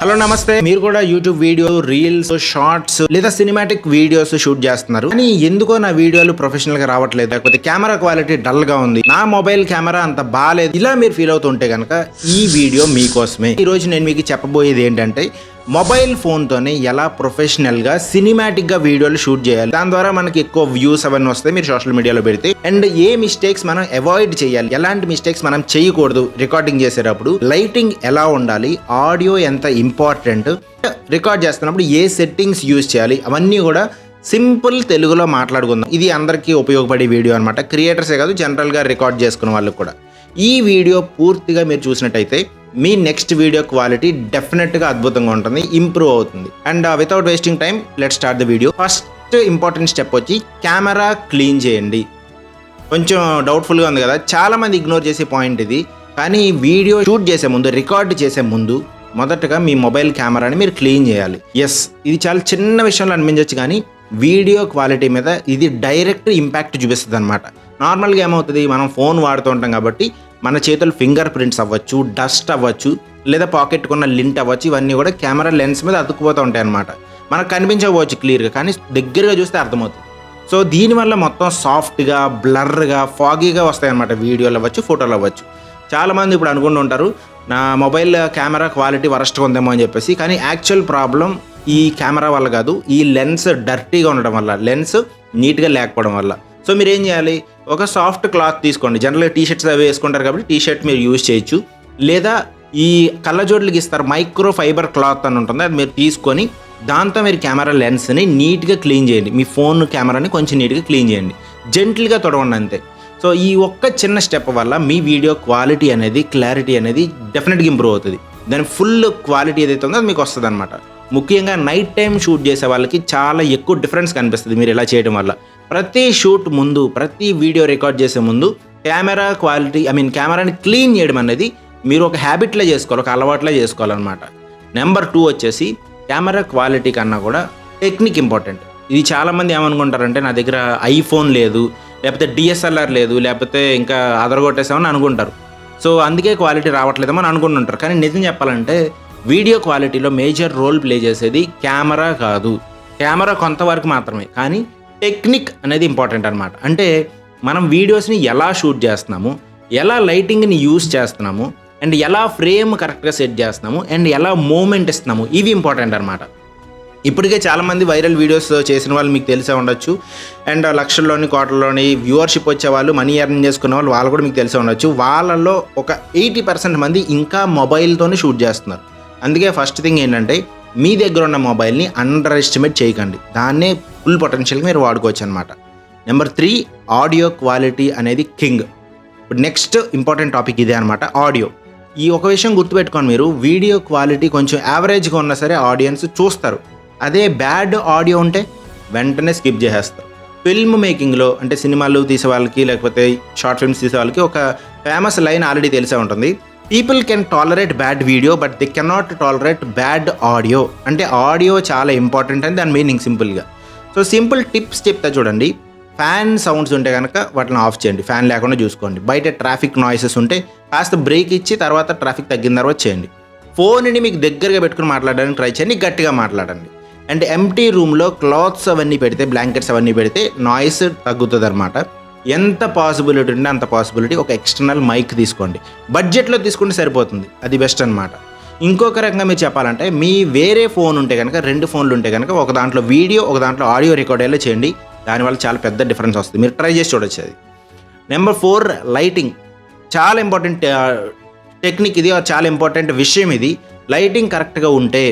Hello నమస్తే. మీరు కూడా యూట్యూబ్ వీడియో, రీల్స్, షార్ట్స్ లేదా సినిమాటిక్ వీడియోస్ షూట్ చేస్తున్నారు. కానీ ఎందుకో నా వీడియోలు ప్రొఫెషనల్ గా రావట్లేదు, లేకపోతే కెమెరా క్వాలిటీ డల్ గా ఉంది, నా మొబైల్ కెమెరా అంత బాగాలేదు, ఇలా మీరు ఫీల్ అవుతుంటే కనుక ఈ వీడియో మీకోసమే. ఈ రోజు నేను మీకు చెప్పబోయేది ఏంటంటే మొబైల్ ఫోన్తోనే ఎలా ప్రొఫెషనల్గా సినిమాటిక్గా వీడియోలు షూట్ చేయాలి, దాని ద్వారా మనకి ఎక్కువ వ్యూస్ అవన్నీ వస్తాయి మీరు సోషల్ మీడియాలో పెడితే. అండ్ ఏ మిస్టేక్స్ మనం అవాయిడ్ చేయాలి, ఎలాంటి మిస్టేక్స్ మనం చేయకూడదు రికార్డింగ్ చేసేటప్పుడు, లైటింగ్ ఎలా ఉండాలి, ఆడియో ఎంత ఇంపార్టెంట్, రికార్డ్ చేస్తున్నప్పుడు ఏ సెట్టింగ్స్ యూజ్ చేయాలి, అవన్నీ కూడా సింపుల్ తెలుగులో మాట్లాడుకుందాం. ఇది అందరికీ ఉపయోగపడే వీడియో అనమాట. క్రియేటర్సే కాదు, జనరల్గా రికార్డ్ చేసుకున్న వాళ్ళకి కూడా. ఈ వీడియో పూర్తిగా మీరు చూసినట్టయితే మీ నెక్స్ట్ వీడియో క్వాలిటీ డెఫినెట్గా అద్భుతంగా ఉంటుంది, ఇంప్రూవ్ అవుతుంది. And without wasting time let start the video. First important step వచ్చి కెమెరా క్లీన్ చేయండి. కొంచెం డౌట్ఫుల్గా ఉంది కదా, చాలామంది ఇగ్నోర్ చేసే పాయింట్ ఇది. కానీ వీడియో షూట్ చేసే ముందు, రికార్డ్ చేసే ముందు మొదటగా మీ మొబైల్ కెమెరాని మీరు క్లీన్ చేయాలి. ఎస్, ఇది చాలా చిన్న విషయంలో అనిపించవచ్చు, కానీ వీడియో క్వాలిటీ మీద ఇది డైరెక్ట్ ఇంపాక్ట్ చూపిస్తుంది అనమాట. నార్మల్గా ఏమవుతుంది, మనం ఫోన్ వాడుతూ ఉంటాం కాబట్టి మన చేతులు ఫింగర్ ప్రింట్స్ అవ్వచ్చు, డస్ట్ అవ్వచ్చు, లేదా పాకెట్ కొన్న లింట్ అవ్వచ్చు, ఇవన్నీ కూడా కెమెరా లెన్స్ మీద అతుక్కుపోతూ ఉంటాయి అనమాట. మనకు కనిపించవచ్చు క్లియర్గా, కానీ దగ్గరగా చూస్తే అర్థమవుతుంది. సో దీనివల్ల మొత్తం సాఫ్ట్గా, బ్లర్గా, ఫాగీగా వస్తాయి అనమాట, వీడియోలు అవ్వచ్చు, ఫోటోలు అవ్వచ్చు. చాలామంది ఇప్పుడు అనుకుంటూ ఉంటారు నా మొబైల్ కెమెరా క్వాలిటీ వరస్ట్గా ఉందేమో అని చెప్పేసి. కానీ యాక్చువల్ ప్రాబ్లం ఈ కెమెరా వల్ల కాదు, ఈ లెన్స్ డర్టీగా ఉండడం వల్ల, లెన్స్ నీట్గా లేకపోవడం వల్ల. సో మీరు ఏం చేయాలి, ఒక సాఫ్ట్ క్లాత్ తీసుకోండి. జనరల్గా టీషర్ట్స్ అవి వేసుకుంటారు కాబట్టి టీషర్ట్ మీరు యూజ్ చేయొచ్చు, లేదా ఈ కళ్ళజోడ్లకి ఇస్తారు మైక్రో ఫైబర్ క్లాత్ అని ఉంటుంది, అది మీరు తీసుకొని దాంతో మీరు కెమెరా లెన్స్ని నీట్గా క్లీన్ చేయండి. మీ ఫోన్ కెమెరాని కొంచెం నీట్గా క్లీన్ చేయండి, జెంటిల్గా తొడవండి అంతే. సో ఈ ఒక్క చిన్న స్టెప్ వల్ల మీ వీడియో క్వాలిటీ అనేది, క్లారిటీ అనేది డెఫినెట్గా ఇంప్రూవ్ అవుతుంది. దాని ఫుల్ క్వాలిటీ ఏదైతే ఉందో అది మీకు వస్తుంది అనమాట. ముఖ్యంగా నైట్ టైం షూట్ చేసే వాళ్ళకి చాలా ఎక్కువ డిఫరెన్స్ కనిపిస్తుంది మీరు ఇలా చేయడం వల్ల. ప్రతి షూట్ ముందు, ప్రతి వీడియో రికార్డ్ చేసే ముందు కెమెరా క్వాలిటీ, కెమెరాని క్లీన్ చేయడం అనేది మీరు ఒక హ్యాబిట్లో చేసుకోవాలి, ఒక అలవాట్లో చేసుకోవాలన్నమాట. నెంబర్ 2 వచ్చేసి కెమెరా క్వాలిటీ కన్నా కూడా టెక్నిక్ ఇంపార్టెంట్. ఇది చాలామంది ఏమనుకుంటారంటే నా దగ్గర ఐఫోన్ లేదు, లేకపోతే డిఎస్ఎల్ఆర్ లేదు, లేకపోతే ఇంకా అదరగొట్టేసామని అనుకుంటారు. సో అందుకే క్వాలిటీ రావట్లేదేమో అని అనుకుంటుంటారు. కానీ నిజం చెప్పాలంటే వీడియో క్వాలిటీలో మేజర్ రోల్ ప్లే చేసేది కెమెరా కాదు, కెమెరా కొంతవరకు మాత్రమే, కానీ టెక్నిక్ అనేది ఇంపార్టెంట్ అనమాట. అంటే మనం వీడియోస్ని ఎలా షూట్ చేస్తున్నాము, ఎలా లైటింగ్ని యూజ్ చేస్తున్నాము, అండ్ ఎలా ఫ్రేమ్ కరెక్ట్గా సెట్ చేస్తున్నాము, అండ్ ఎలా మూమెంట్ ఇస్తున్నాము, ఇవి ఇంపార్టెంట్ అనమాట. ఇప్పటికే చాలామంది వైరల్ వీడియోస్ చేసిన వాళ్ళు మీకు తెలిసే ఉండొచ్చు. అండ్ లక్షల్లోని, కోట్లలోని వ్యూవర్షిప్ వచ్చేవాళ్ళు, మనీ ఎర్న్ చేసుకునే వాళ్ళు కూడా మీకు తెలిసే ఉండొచ్చు. వాళ్ళల్లో ఒక 80% మంది ఇంకా మొబైల్తోనే షూట్ చేస్తున్నారు. అందుకే ఫస్ట్ థింగ్ ఏంటంటే మీ దగ్గర ఉన్న మొబైల్ని అండర్ ఎస్టిమేట్ చేయకండి, దాన్నే ఫుల్ పొటెన్షియల్గా మీరు వాడుకోవచ్చు అనమాట. నెంబర్ 3, ఆడియో క్వాలిటీ అనేది కింగ్. ఇప్పుడు నెక్స్ట్ ఇంపార్టెంట్ టాపిక్ ఇదే అనమాట, ఆడియో. ఈ ఒక విషయం గుర్తుపెట్టుకోండి, మీరు వీడియో క్వాలిటీ కొంచెం యావరేజ్గా ఉన్నా సరే ఆడియన్స్ చూస్తారు. అదే బ్యాడ్ ఆడియో ఉంటే వెంటనే స్కిప్ చేసేస్తారు. ఫిల్మ్ మేకింగ్లో, అంటే సినిమాలు తీసే వాళ్ళకి, లేకపోతే షార్ట్ ఫిల్మ్స్ తీసే వాళ్ళకి ఒక ఫేమస్ లైన్ ఆల్రెడీ తెలిసే ఉంటుంది, people can tolerate bad video but they cannot tolerate bad audio. అంటే ఆడియో చాలా ఇంపార్టెంట్ అని దాని మీనింగ్ సింపుల్గా. సో సింపుల్ టిప్స్ చెప్తా చూడండి. ఫ్యాన్ సౌండ్స్ ఉంటే కనుక వాటిని ఆఫ్ చేయండి, ఫ్యాన్ లేకుండా చూసుకోండి. బయట ట్రాఫిక్ నాయిసెస్ ఉంటే కాస్త బ్రేక్ ఇచ్చి తర్వాత ట్రాఫిక్ తగ్గిన తర్వాత చేయండి. ఫోన్ని మీకు దగ్గరగా పెట్టుకుని మాట్లాడడానికి ట్రై చేయండి, గట్టిగా మాట్లాడండి. అండ్ ఎంటీ రూమ్లో క్లాత్స్ అవన్నీ పెడితే, బ్లాంకెట్స్ అవన్నీ పెడితే నాయిస్ తగ్గుతుంది అనమాట. ఎంత పాసిబిలిటీ ఉంటే అంత పాసిబిలిటీ ఒక ఎక్స్టర్నల్ మైక్ తీసుకోండి, బడ్జెట్లో తీసుకుంటే సరిపోతుంది, అది బెస్ట్ అనమాట. ఇంకొక రకంగా మీరు చెప్పాలంటే మీ వేరే ఫోన్ ఉంటే కనుక, 2 ఫోన్లు ఉంటే కనుక ఒక దాంట్లో వీడియో, ఒక దాంట్లో ఆడియో రికార్డ్ అయ్యేలా చేయండి. దానివల్ల చాలా పెద్ద డిఫరెన్స్ వస్తుంది, మీరు ట్రై చేసి చూడొచ్చు అది. Number 4, lighting. చాలా ఇంపార్టెంట్ టెక్నిక్ ఇది, చాలా ఇంపార్టెంట్ విషయం ఇది. లైటింగ్ కరెక్ట్గా ఉంటే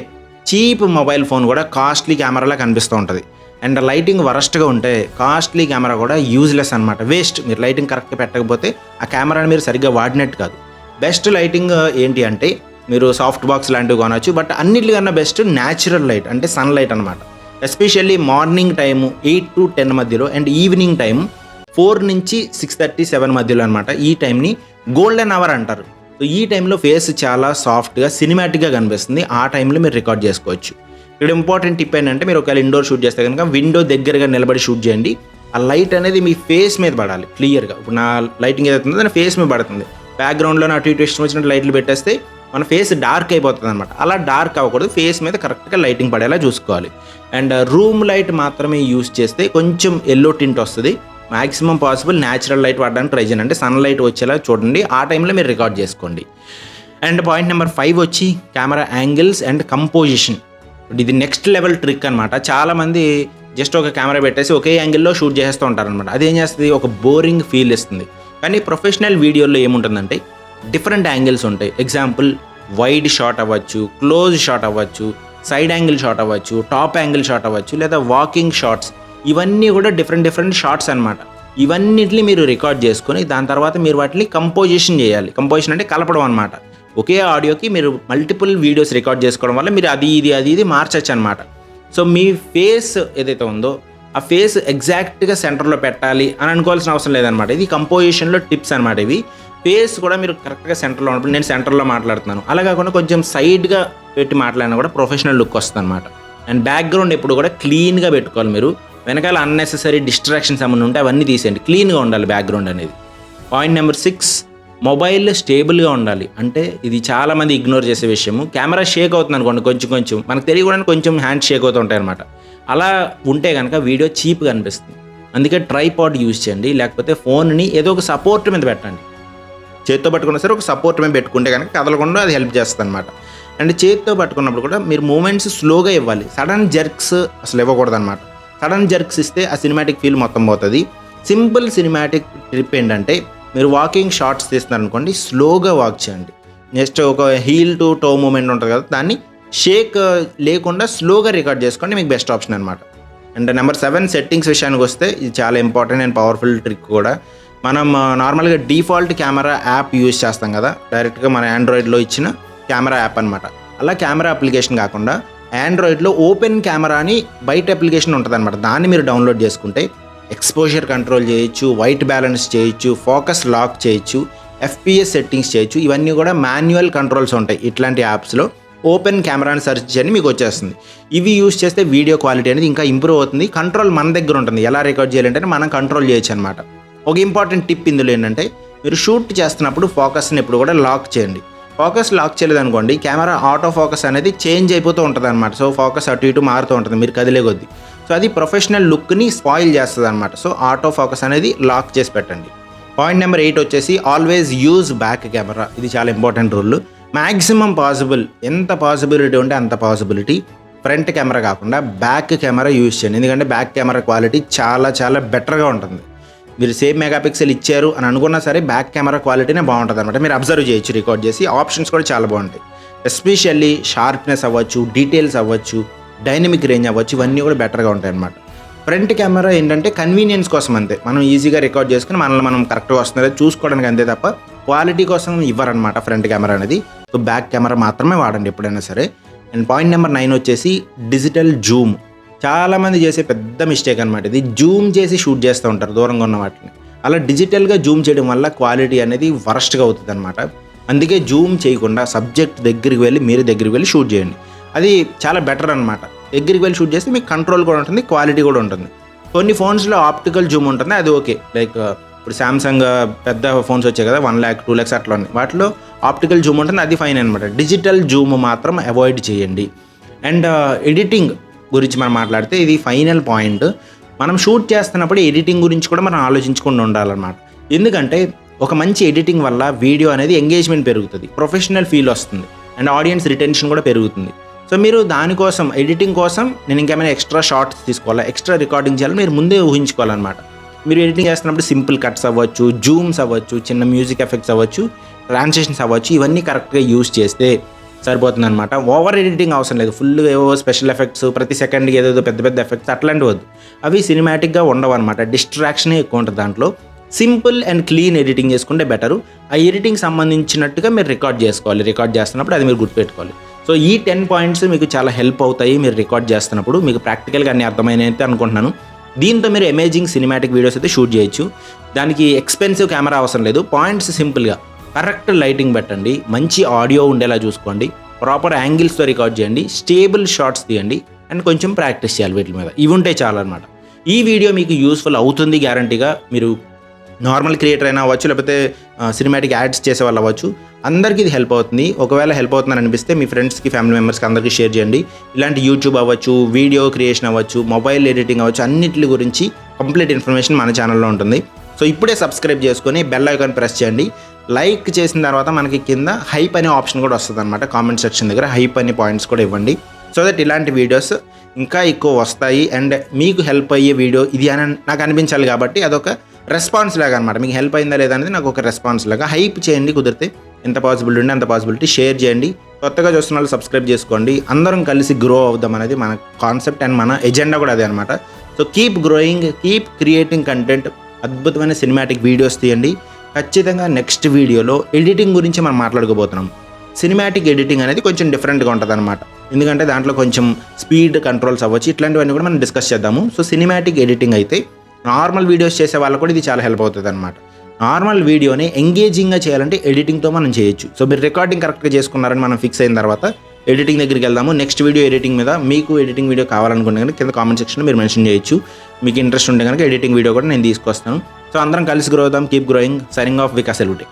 చీప్ మొబైల్ ఫోన్ కూడా కాస్ట్లీ కెమెరాలా కనిపిస్తూ ఉంటుంది. అండ్ లైటింగ్ వరస్ట్గా ఉంటే కాస్ట్లీ కెమెరా కూడా యూజ్లెస్ అనమాట, వేస్ట్. మీరు లైటింగ్ కరెక్ట్గా పెట్టకపోతే ఆ కెమెరాని మీరు సరిగ్గా వాడినట్టు కాదు. బెస్ట్ లైటింగ్ ఏంటి అంటే మీరు సాఫ్ట్ బాక్స్ లాంటివి కొనవచ్చు, బట్ అన్నిటికన్నా బెస్ట్ న్యాచురల్ లైట్, అంటే సన్ లైట్ అనమాట. ఎస్పెషల్లీ మార్నింగ్ టైము 8 to 10 మధ్యలో, అండ్ ఈవినింగ్ టైం 4 నుంచి 6:30, 7 మధ్యలో అనమాట. ఈ టైంని గోల్డెన్ అవర్ అంటారు. సో ఈ టైంలో ఫేస్ చాలా సాఫ్ట్గా, సినిమాటిక్గా కనిపిస్తుంది. ఆ టైంలో మీరు రికార్డ్ చేసుకోవచ్చు. ఇక్కడ ఇంపార్టెంట్ టిప్ ఏంటంటే మీరు ఒకవేళ ఇండోర్ షూట్ చేస్తే కనుక విండో దగ్గరగా నిలబడి షూట్ చేయండి. ఆ లైట్ అనేది మీ ఫేస్ మీద పడాలి క్లియర్గా. ఇప్పుడు నా లైటింగ్ ఏదైతుందో దాని ఫేస్ మీద పడుతుంది. బ్యాక్గ్రౌండ్లో అటు ఇటు ఇష్టం వచ్చినట్టు లైట్లు పెట్టేస్తే మన ఫేస్ డార్క్ అయిపోతుంది అనమాట. అలా డార్క్ అవ్వకూడదు, ఫేస్ మీద కరెక్ట్గా లైటింగ్ పడేలా చూసుకోవాలి. అండ్ రూమ్ లైట్ మాత్రమే యూస్ చేస్తే కొంచెం ఎల్లో టింట్ వస్తుంది. మ్యాక్సిమం పాసిబుల్ న్యాచురల్ లైట్ వాడడానికి ట్రై చేయండి, అంటే సన్ లైట్ వచ్చేలా చూడండి, ఆ టైంలో మీరు రికార్డ్ చేసుకోండి. అండ్ పాయింట్ నెంబర్ 5 వచ్చి కెమెరా యాంగిల్స్ అండ్ కంపోజిషన్. ఇది నెక్స్ట్ లెవెల్ ట్రిక్ అనమాట. చాలామంది జస్ట్ ఒక కెమెరా పెట్టేసి ఒకే యాంగిల్లో షూట్ చేస్తూ ఉంటారనమాట. అదేం చేస్తుంది, ఒక బోరింగ్ ఫీల్ ఇస్తుంది. కానీ ప్రొఫెషనల్ వీడియోలో ఏముంటుందంటే డిఫరెంట్ యాంగిల్స్ ఉంటాయి. ఎగ్జాంపుల్ వైడ్ షాట్ అవ్వచ్చు, క్లోజ్ షాట్ అవ్వచ్చు, సైడ్ యాంగిల్ షాట్ అవ్వచ్చు, టాప్ యాంగిల్ షాట్ అవ్వచ్చు, లేదా వాకింగ్ షాట్స్. ఇవన్నీ కూడా డిఫరెంట్ షాట్స్ అనమాట. ఇవన్నిటిని మీరు రికార్డ్ చేసుకొని దాని తర్వాత మీరు వాటిని కంపోజిషన్ చేయాలి. కంపోజిషన్ అంటే కలపడం అనమాట. ఒకే ఆడియోకి మీరు మల్టిపుల్ వీడియోస్ రికార్డ్ చేసుకోవడం వల్ల మీరు అది ఇది మార్చచ్చు అనమాట. సో మీ ఫేస్ ఏదైతే ఉందో ఆ ఫేస్ ఎగ్జాక్ట్గా సెంటర్లో పెట్టాలి అని అనుకోవాల్సిన అవసరం లేదనమాట. ఇది కంపోజిషన్లో టిప్స్ అనమాట. ఇవి ఫేస్ కూడా మీరు కరెక్ట్గా సెంటర్లో ఉన్నప్పుడు, నేను సెంటర్లో మాట్లాడుతున్నాను అలా కాకుండా కొంచెం సైడ్గా పెట్టి మాట్లాడినా కూడా ప్రొఫెషనల్ లుక్ వస్తుంది అనమాట. అండ్ బ్యాక్గ్రౌండ్ ఎప్పుడు కూడా క్లీన్గా పెట్టుకోవాలి. మీరు వెనకాల అన్నెసెసరీ డిస్ట్రాక్షన్స్ ఏమైనా ఉంటే అవన్నీ తీసేయండి, క్లీన్గా ఉండాలి బ్యాక్గ్రౌండ్ అనేది. పాయింట్ నెంబర్ 6, మొబైల్ స్టేబుల్గా ఉండాలి. అంటే ఇది చాలామంది ఇగ్నోర్ చేసే విషయము. కెమెరా షేక్ అవుతుంది అనుకోండి, కొంచెం మనకు తెలియకుండా కొంచెం హ్యాండ్ షేక్ అవుతూ ఉంటాయి అనమాట. అలా ఉంటే కనుక వీడియో చీప్గా అనిపిస్తుంది. అందుకే ట్రైపాడ్ యూజ్ చేయండి, లేకపోతే ఫోన్ని ఏదో ఒక సపోర్ట్ మీద పెట్టండి. చేత్తో పట్టుకున్నా సరే ఒక సపోర్ట్ మీద పెట్టుకుంటే కనుక కదలకుండా అది హెల్ప్ చేస్తుంది అనమాట. అండ్ చేత్తో పట్టుకున్నప్పుడు కూడా మీరు మూమెంట్స్ స్లోగా ఇవ్వాలి. సడన్ జర్క్స్ అసలు ఇవ్వకూడదు అనమాట. సడన్ జర్క్స్ ఇస్తే ఆ సినిమాటిక్ ఫీల్ మొత్తం పోతుంది. సింపుల్ సినిమాటిక్ ట్రిప్ ఏంటంటే మీరు వాకింగ్ షార్ట్స్ తీస్తున్నారనుకోండి, స్లోగా వాక్ చేయండి. నెక్స్ట్ ఒక హీల్ టు టో మూమెంట్ ఉంటుంది కదా, దాన్ని షేక్ లేకుండా స్లోగా రికార్డ్ చేసుకోండి, మీకు బెస్ట్ ఆప్షన్ అనమాట. అండ్ నెంబర్ 7, సెట్టింగ్స్ విషయానికి వస్తే ఇది చాలా ఇంపార్టెంట్ అండ్ పవర్ఫుల్ ట్రిక్ కూడా. మనం నార్మల్గా డిఫాల్ట్ కెమెరా యాప్ యూజ్ చేస్తాం కదా, డైరెక్ట్గా మన ఆండ్రాయిడ్లో ఇచ్చిన కెమెరా యాప్ అనమాట. అలా కెమెరా అప్లికేషన్ కాకుండా ఆండ్రాయిడ్లో ఓపెన్ కెమెరా అని బయట అప్లికేషన్ ఉంటుంది అనమాట. దాన్ని మీరు డౌన్లోడ్ చేసుకుంటే ఎక్స్పోజర్ కంట్రోల్ చేయొచ్చు, వైట్ బ్యాలెన్స్ చేయొచ్చు, ఫోకస్ లాక్ చేయొచ్చు, ఎఫ్పిఎస్ సెట్టింగ్స్ చేయొచ్చు. ఇవన్నీ కూడా మాన్యువల్ కంట్రోల్స్ ఉంటాయి ఇట్లాంటి యాప్స్లో. ఓపెన్ కెమెరాని సెర్చ్ చేయని మీకు వచ్చేస్తుంది. ఇవి యూస్ చేస్తే వీడియో క్వాలిటీ అనేది ఇంకా ఇంప్రూవ్ అవుతుంది. కంట్రోల్ మన దగ్గర ఉంటుంది, ఎలా రికార్డ్ చేయాలంటే మనం కంట్రోల్ చేయొచ్చు అనమాట. ఒక ఇంపార్టెంట్ టిప్ ఇందులో ఏంటంటే మీరు షూట్ చేస్తున్నప్పుడు ఫోకస్ని ఎప్పుడు కూడా లాక్ చేయండి. ఫోకస్ లాక్ చేయలేదు అనుకోండి, కెమెరా ఆటో ఫోకస్ అనేది చేంజ్ అయిపోతూ ఉంటుంది అనమాట. సో ఫోకస్ అటు ఇటు మారుతూ ఉంటుంది మీరు కదిలే కొద్దీ. సో అది ప్రొఫెషనల్ లుక్ని స్పాయిల్ చేస్తుంది అనమాట. సో ఆటో ఫోకస్ అనేది లాక్ చేసి పెట్టండి. పాయింట్ నెంబర్ 8 వచ్చేసి ఆల్వేస్ యూజ్ బ్యాక్ కెమెరా. ఇది చాలా ఇంపార్టెంట్ రూల్. మ్యాక్సిమం పాసిబుల్, ఎంత పాసిబిలిటీ ఉంటే అంత పాసిబిలిటీ ఫ్రంట్ కెమెరా కాకుండా బ్యాక్ కెమెరా యూజ్ చేయండి. ఎందుకంటే బ్యాక్ కెమెరా క్వాలిటీ చాలా బెటర్గా ఉంటుంది. మీరు సేమ్ మెగాపిక్సెల్ ఇచ్చారు అని అనుకున్నా సరే బ్యాక్ కెమెరా క్వాలిటీనే బాగుంటుంది అనమాట. మీరు అబ్జర్వ్ చేయొచ్చు రికార్డ్ చేసి. ఆప్షన్స్ కూడా చాలా బాగుంటాయి. ఎస్పెషల్లీ షార్ప్నెస్ అవ్వచ్చు, డీటెయిల్స్ అవ్వచ్చు, డైనమిక్ రేంజ్ అవ్వచ్చు, ఇవన్నీ కూడా బెటర్గా ఉంటాయి అనమాట. ఫ్రంట్ కెమెరా ఏంటంటే కన్వీనియన్స్ కోసం అంతే, మనం ఈజీగా రికార్డ్ చేసుకుని మనల్ని మనం కరెక్ట్గా వస్తుందో చూసుకోవడానికి అంతే తప్ప క్వాలిటీ కోసం ఇవ్వరనమాట ఫ్రంట్ కెమెరా అనేది. సో బ్యాక్ కెమెరా మాత్రమే వాడండి ఎప్పుడైనా సరే. అండ్ పాయింట్ నెంబర్ 9 వచ్చేసి డిజిటల్ జూమ్. చాలామంది చేసే పెద్ద మిస్టేక్ అనమాట ఇది. జూమ్ చేసి షూట్ చేస్తూ ఉంటారు దూరంగా ఉన్న వాటిని. అలా డిజిటల్గా జూమ్ చేయడం వల్ల క్వాలిటీ అనేది వరస్ట్గా అవుతుంది అనమాట. అందుకే జూమ్ చేయకుండా సబ్జెక్ట్ దగ్గరికి వెళ్ళి మీరు దగ్గరికి వెళ్ళి షూట్ చేయండి. అది చాలా బెటర్ అనమాట. దగ్గరికి వెళ్ళి షూట్ చేస్తే మీకు కంట్రోల్ కూడా ఉంటుంది, క్వాలిటీ కూడా ఉంటుంది. కొన్ని ఫోన్స్లో ఆప్టికల్ జూమ్ ఉంటుంది, అది ఓకే. లైక్ ఇప్పుడు శాంసంగ్ పెద్ద ఫోన్స్ వచ్చాయి కదా, 1 lakh 2 lakhs అట్లా ఉన్నాయి, వాటిలో ఆప్టికల్ జూమ్ ఉంటుంది, అది ఫైన్ అనమాట. డిజిటల్ జూమ్ మాత్రం అవాయిడ్ చేయండి. అండ్ ఎడిటింగ్ గురించి మనం మాట్లాడితే ఇది ఫైనల్ పాయింట్. మనం షూట్ చేస్తున్నప్పుడు ఎడిటింగ్ గురించి కూడా మనం ఆలోచించుకుండా ఉండాలన్నమాట. ఎందుకంటే ఒక మంచి ఎడిటింగ్ వల్ల వీడియో అనేది ఎంగేజ్మెంట్ పెరుగుతుంది, ప్రొఫెషనల్ ఫీల్ వస్తుంది, అండ్ ఆడియన్స్ రిటెన్షన్ కూడా పెరుగుతుంది. సో మీరు దానికోసం, ఎడిటింగ్ కోసం నేను ఇంకేమైనా ఎక్స్ట్రా షార్ట్స్ తీసుకోవాలా, ఎక్స్ట్రా రికార్డింగ్ చేయాలి, మీరు ముందే ఊహించుకోవాలన్నమాట. మీరు ఎడిటింగ్ చేస్తున్నప్పుడు సింపుల్ కట్స్ అవ్వచ్చు, జూమ్స్ అవ్వచ్చు, చిన్న మ్యూజిక్ ఎఫెక్ట్స్ అవ్వచ్చు, ట్రాన్సిషన్స్ అవ్వచ్చు, ఇవన్నీ కరెక్ట్గా యూజ్ చేస్తే సరిపోతుంది అనమాట. ఓవర్ ఎడిటింగ్ అవసరం లేదు. ఫుల్గా ఏవో స్పెషల్ ఎఫెక్ట్స్, ప్రతి సెకండ్కి ఏదో పెద్ద ఎఫెక్ట్స్ అట్లాంటివి వద్దు. అవి సినిమాటిక్గా ఉండవు అనమాట. డిస్ట్రాక్షనే ఎక్కువ ఉంటుంది దాంట్లో. సింపుల్ అండ్ క్లీన్ ఎడిటింగ్ చేసుకుంటే బెటరు. ఆ ఎడిటింగ్ సంబంధించినట్టుగా మీరు రికార్డ్ చేసుకోవాలి. రికార్డ్ చేస్తున్నప్పుడు అది మీరు గుర్తుపెట్టుకోవాలి. సో ఈ 10 పాయింట్స్ మీకు చాలా హెల్ప్ అవుతాయి మీరు రికార్డ్ చేస్తున్నప్పుడు. మీకు ప్రాక్టికల్గా అన్ని అర్థమైనైతే అనుకుంటున్నాను. దీంతో మీరు అమేజింగ్ సినిమాటిక్ వీడియోస్ అయితే షూట్ చేయొచ్చు. దానికి ఎక్స్పెన్సివ్ కెమెరా అవసరం లేదు. పాయింట్స్ సింపుల్గా కరెక్ట్ లైటింగ్ పెట్టండి, మంచి ఆడియో ఉండేలా చూసుకోండి, ప్రాపర్ యాంగిల్స్తో రికార్డ్ చేయండి, స్టేబుల్ షాట్స్ తీయండి, అండ్ కొంచెం ప్రాక్టీస్ చేయాలి వీటి మీద. ఇవి ఉంటే చాలు అనమాట. ఈ వీడియో మీకు యూస్ఫుల్ అవుతుంది గ్యారంటీగా. మీరు నార్మల్ క్రియేటర్ అయినా అవ్వచ్చు, లేకపోతే సినిమాటిక్ యాడ్స్ చేసే వాళ్ళు అవ్వచ్చు, అందరికీ ఇది హెల్ప్ అవుతుంది. ఒకవేళ హెల్ప్ అవుతుందని అనిపిస్తే మీ ఫ్రెండ్స్కి, ఫ్యామిలీ మెంబర్స్కి అందరికీ షేర్ చేయండి. ఇలాంటి యూట్యూబ్ అవ్వచ్చు, వీడియో క్రియేషన్ అవ్వచ్చు, మొబైల్ ఎడిటింగ్ అవ్వచ్చు, అన్నిటి గురించి కంప్లీట్ ఇన్ఫర్మేషన్ మన ఛానల్లో ఉంటుంది. సో ఇప్పుడే సబ్స్క్రైబ్ చేసుకొని బెల్ ఐకాన్ ప్రెస్ చేయండి. లైక్ చేసిన తర్వాత మనకి కింద హైప్ అనే ఆప్షన్ కూడా వస్తుంది అనమాట. కామెంట్ సెక్షన్ దగ్గర హైప్ అనే పాయింట్స్ కూడా ఇవ్వండి. సో దట్ ఇలాంటి వీడియోస్ ఇంకా ఎక్కువ వస్తాయి అండ్ మీకు హెల్ప్ అయ్యే వీడియో ఇది అని నాకు అనిపించాలి. కాబట్టి అదొక రెస్పాన్స్ లాగా అనమాట. మీకు హెల్ప్ అయిందా లేదా అనేది నాకు ఒక రెస్పాన్స్ లాగా. హైప్ చేయండి, కుదిరితే ఎంత పాసిబిలిటీ ఉంటే అంత పాసిబిలిటీ షేర్ చేయండి. కొత్తగా చూస్తున్న వాళ్ళు సబ్స్క్రైబ్ చేసుకోండి. అందరం కలిసి గ్రో అవుదాం అనేది మన కాన్సెప్ట్ అండ్ మన ఎజెండా కూడా అదే అనమాట. So keep growing, keep creating content. అద్భుతమైన సినిమాటిక్ వీడియోస్ తీయండి. ఖచ్చితంగా నెక్స్ట్ వీడియోలో ఎడిటింగ్ గురించి మనం మాట్లాడుకోబోతున్నాం. సినిమాటిక్ ఎడిటింగ్ అనేది కొంచెం డిఫరెంట్గా ఉంటుంది అనమాట. ఎందుకంటే దాంట్లో కొంచెం స్పీడ్ కంట్రోల్స్ అవ్వచ్చు, ఇట్లాంటివన్నీ కూడా మనం డిస్కస్ చేద్దాము. సో సినిమాటిక్ ఎడిటింగ్ అయితే నార్మల్ వీడియోస్ చేసే వాళ్ళకు కూడా ఇది చాలా హెల్ప్ అవుతుంది అనమాట. నార్మల్ వీడియోని ఎంగేజింగ్గా చేయాలంటే ఎడిటింగ్తో మనం చేయొచ్చు. సో మీరు రికార్డింగ్ కరెక్ట్గా చేసుకున్నారని మనం ఫిక్స్ అయిన తర్వాత ఎడిటింగ్ దగ్గరికి వెళ్దాము. నెక్స్ట్ వీడియో ఎడిటింగ్ మీద మీకు ఎడిటింగ్ వీడియో కావాలనుకుంటే కనుక కింద కామెంట్ సెక్షన్లో మీరు మెన్షన్ చేయొచ్చు. మీకు ఇంట్రెస్ట్ ఉంటే కనుక ఎడిటింగ్ వీడియో కూడా నేను తీసుకొస్తాను. సో అందరం కలిసి గ్రో అవుదాం. Keep growing. Signing off Vikas ఎల్యూటే.